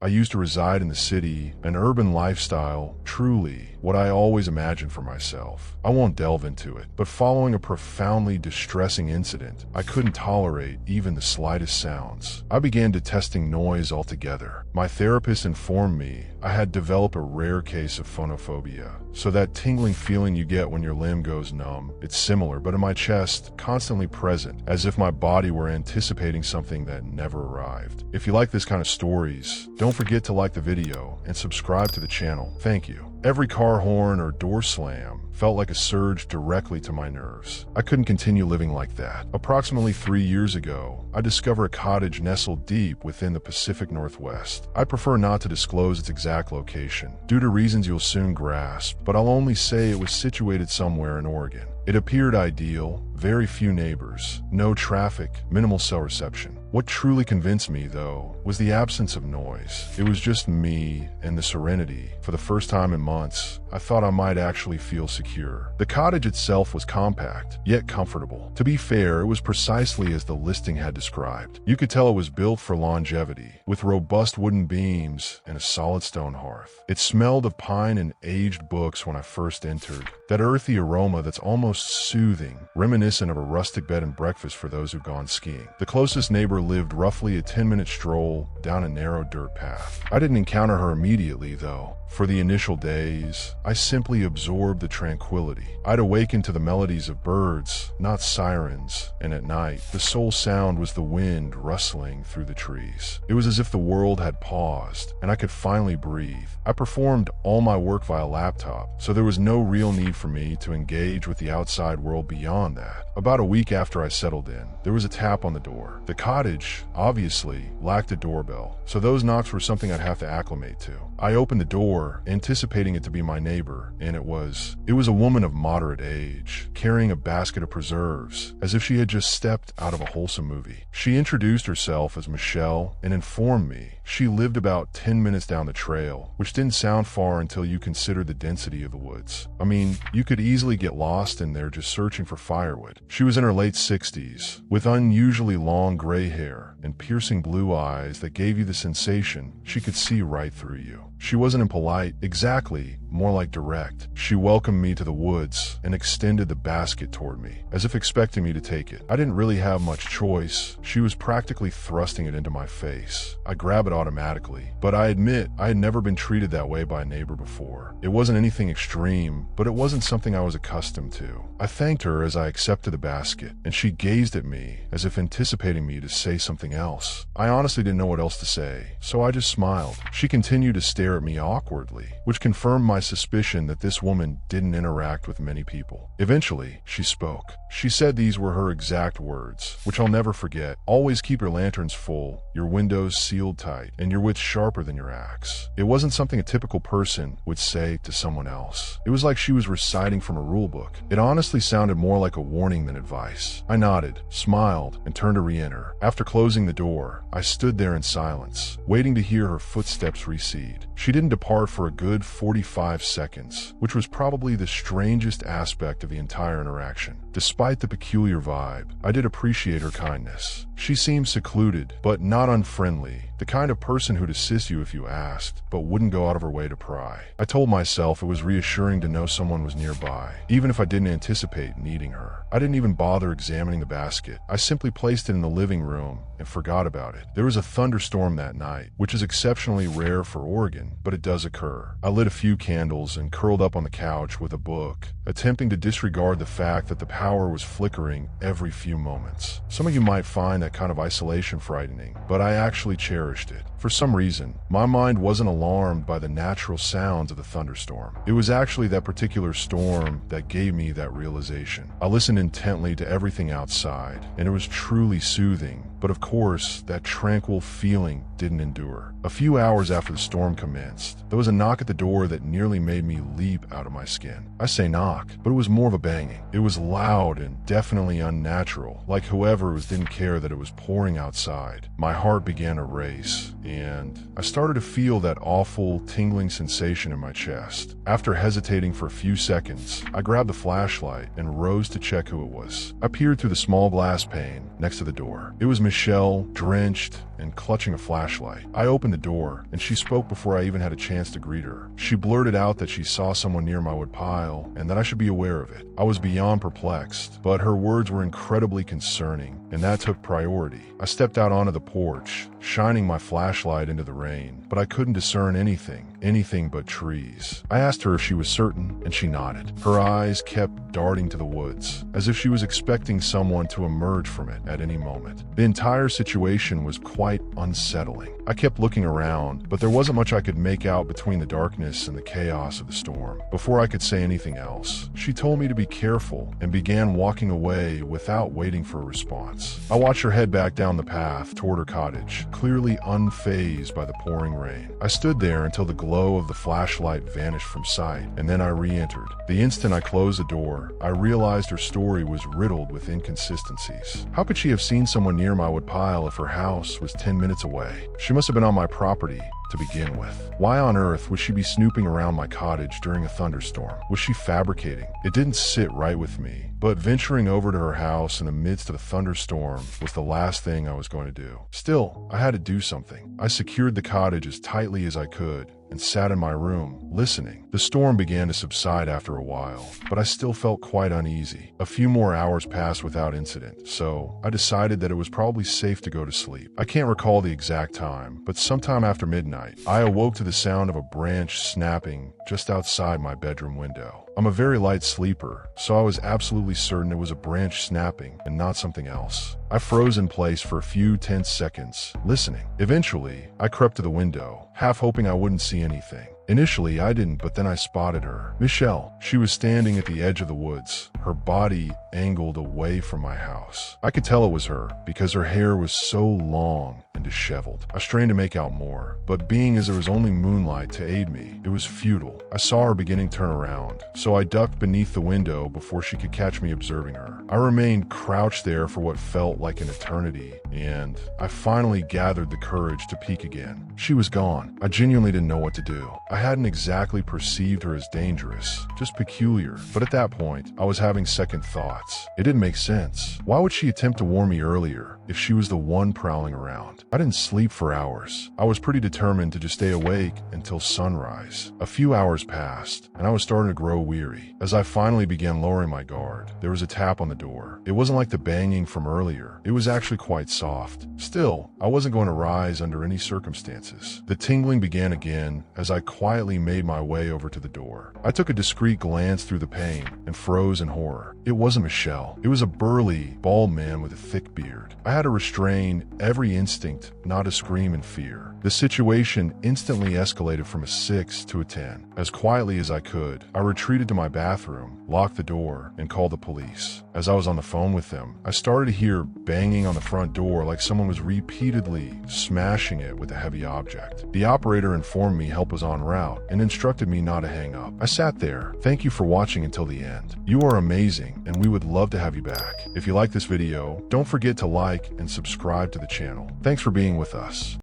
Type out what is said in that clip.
I used to reside in the city, an urban lifestyle, truly what I always imagined for myself. I won't delve into it, but following a profoundly distressing incident, I couldn't tolerate even the slightest sounds. I began detesting noise altogether. My therapist informed me I had developed a rare case of phonophobia. So that tingling feeling you get when your limb goes numb, it's similar, but in my chest, constantly present, as if my body were anticipating something that never arrived. If you like this kind of stories, don't forget to like the video and subscribe to the channel. Thank you. Every car horn or door slam felt like a surge directly to my nerves. I couldn't continue living like that. Approximately 3 years ago, I discovered a cottage nestled deep within the Pacific Northwest. I prefer not to disclose its exact location, due to reasons you'll soon grasp, but I'll only say it was situated somewhere in Oregon. It appeared ideal, very few neighbors, no traffic, minimal cell reception. What truly convinced me, though, was the absence of noise. It was just me and the serenity. For the first time in months, I thought I might actually feel secure. The cottage itself was compact, yet comfortable. To be fair, it was precisely as the listing had described. You could tell it was built for longevity, with robust wooden beams and a solid stone hearth. It smelled of pine and aged books when I first entered, that earthy aroma that's almost soothing, reminiscent of a rustic bed and breakfast for those who've gone skiing. The closest neighbor lived roughly a 10-minute stroll down a narrow dirt path. I didn't encounter her immediately, though. For the initial days, I simply absorbed the tranquility. I'd awaken to the melodies of birds, not sirens, and at night, the sole sound was the wind rustling through the trees. It was as if the world had paused, and I could finally breathe. I performed all my work via laptop, so there was no real need for me to engage with the outside world beyond that. About a week after I settled in, there was a tap on the door. The cottage, obviously, lacked a doorbell, so those knocks were something I'd have to acclimate to. I opened the door, anticipating it to be my neighbor, and it was. It was a woman of moderate age, carrying a basket of preserves, as if she had just stepped out of a wholesome movie. She introduced herself as Michelle and informed me she lived about 10 minutes down the trail, which didn't sound far until you considered the density of the woods. I mean, you could easily get lost in there just searching for firewood. She was in her late 60s, with unusually long gray hair and piercing blue eyes that gave you the sensation she could see right through you. She wasn't impolite, exactly, more like direct. She welcomed me to the woods and extended the basket toward me, as if expecting me to take it. I didn't really have much choice. She was practically thrusting it into my face. I grab it automatically, but I admit I had never been treated that way by a neighbor before. It wasn't anything extreme, but it wasn't something I was accustomed to. I thanked her as I accepted the basket, and she gazed at me as if anticipating me to say something else. I honestly didn't know what else to say, so I just smiled. She continued to stare at me awkwardly, which confirmed my suspicion that this woman didn't interact with many people. Eventually, she spoke. She said these were her exact words, which I'll never forget. Always keep your lanterns full, your windows sealed tight, and your wits sharper than your axe. It wasn't something a typical person would say to someone else. It was like she was reciting from a rule book. It honestly sounded more like a warning than advice. I nodded, smiled, and turned to re-enter. After closing the door, I stood there in silence, waiting to hear her footsteps recede. She didn't depart for a good 45 seconds, which was probably the strangest aspect of the entire interaction. Despite the peculiar vibe, I did appreciate her kindness. She seemed secluded, but not unfriendly, the kind of person who'd assist you if you asked, but wouldn't go out of her way to pry. I told myself it was reassuring to know someone was nearby, even if I didn't anticipate needing her. I didn't even bother examining the basket. I simply placed it in the living room and forgot about it. There was a thunderstorm that night, which is exceptionally rare for Oregon, but it does occur. I lit a few candles and curled up on the couch with a book, attempting to disregard the fact that the power was flickering every few moments. Some of you might find that kind of isolation frightening, but I actually cherished it. For some reason, my mind wasn't alarmed by the natural sounds of the thunderstorm. It was actually that particular storm that gave me that realization. I listened intently to everything outside, and it was truly soothing. But of course, that tranquil feeling didn't endure. A few hours after the storm commenced, there was a knock at the door that nearly made me leap out of my skin. I say knock, but it was more of a banging. It was loud and definitely unnatural, like whoever didn't care that it was pouring outside. My heart began to race. eyes, and I started to feel that awful, tingling sensation in my chest. After hesitating for a few seconds, I grabbed the flashlight and rose to check who it was. I peered through the small glass pane next to the door. It was Michelle, drenched and clutching a flashlight. I opened the door, and she spoke before I even had a chance to greet her. She blurted out that she saw someone near my woodpile and that I should be aware of it. I was beyond perplexed, but her words were incredibly concerning, and that took priority. I stepped out onto the porch, shining my flashlight into the rain, but I couldn't discern anything but trees. I asked her if she was certain, and she nodded. Her eyes kept darting to the woods, as if she was expecting someone to emerge from it at any moment. The entire situation was quite unsettling. I kept looking around, but there wasn't much I could make out between the darkness and the chaos of the storm. Before I could say anything else, she told me to be careful and began walking away without waiting for a response. I watched her head back down the path toward her cottage, clearly unfazed by the pouring rain. I stood there until the glow of the flashlight vanished from sight, and then I re-entered. The instant I closed the door, I realized her story was riddled with inconsistencies. How could she have seen someone near my woodpile if her house was 10 minutes away? She must have been on my property to begin with. Why on earth would she be snooping around my cottage during a thunderstorm? Was she fabricating? It didn't sit right with me, but venturing over to her house in the midst of a thunderstorm was the last thing I was going to do. Still, I had to do something. I secured the cottage as tightly as I could and sat in my room, listening. The storm began to subside after a while, but I still felt quite uneasy. A few more hours passed without incident, so I decided that it was probably safe to go to sleep. I can't recall the exact time, but sometime after midnight, I awoke to the sound of a branch snapping just outside my bedroom window. I'm a very light sleeper, so I was absolutely certain it was a branch snapping and not something else. I froze in place for a few tense seconds, listening. Eventually, I crept to the window, half hoping I wouldn't see anything. Initially, I didn't, but then I spotted her. Michelle. She was standing at the edge of the woods, her body angled away from my house. I could tell it was her because her hair was so long and disheveled. I strained to make out more, but being as there was only moonlight to aid me, it was futile. I saw her beginning to turn around, so I ducked beneath the window before she could catch me observing her. I remained crouched there for what felt like an eternity, and I finally gathered the courage to peek again. She was gone. I genuinely didn't know what to do. I hadn't exactly perceived her as dangerous, just peculiar, but at that point, I was having second thoughts. It didn't make sense. Why would she attempt to warn me earlier if she was the one prowling around? I didn't sleep for hours. I was pretty determined to just stay awake until sunrise. A few hours passed, and I was starting to grow weary. As I finally began lowering my guard, there was a tap on the door. It wasn't like the banging from earlier. It was actually quite soft. Still, I wasn't going to rise under any circumstances. The tingling began again as I quietly made my way over to the door. I took a discreet glance through the pane and froze in horror. It wasn't Michelle. It was a burly, bald man with a thick beard. I had to restrain every instinct not to scream in fear. The situation instantly escalated from a 6 to a 10. As quietly as I could, I retreated to my bathroom, locked the door, and called the police. As I was on the phone with them, I started to hear banging on the front door like someone was repeatedly smashing it with a heavy object. The operator informed me help was en route and instructed me not to hang up. I sat there. Thank you for watching until the end. You are amazing, and we would love to have you back. If you like this video, don't forget to like and subscribe to the channel. Thanks for being with us.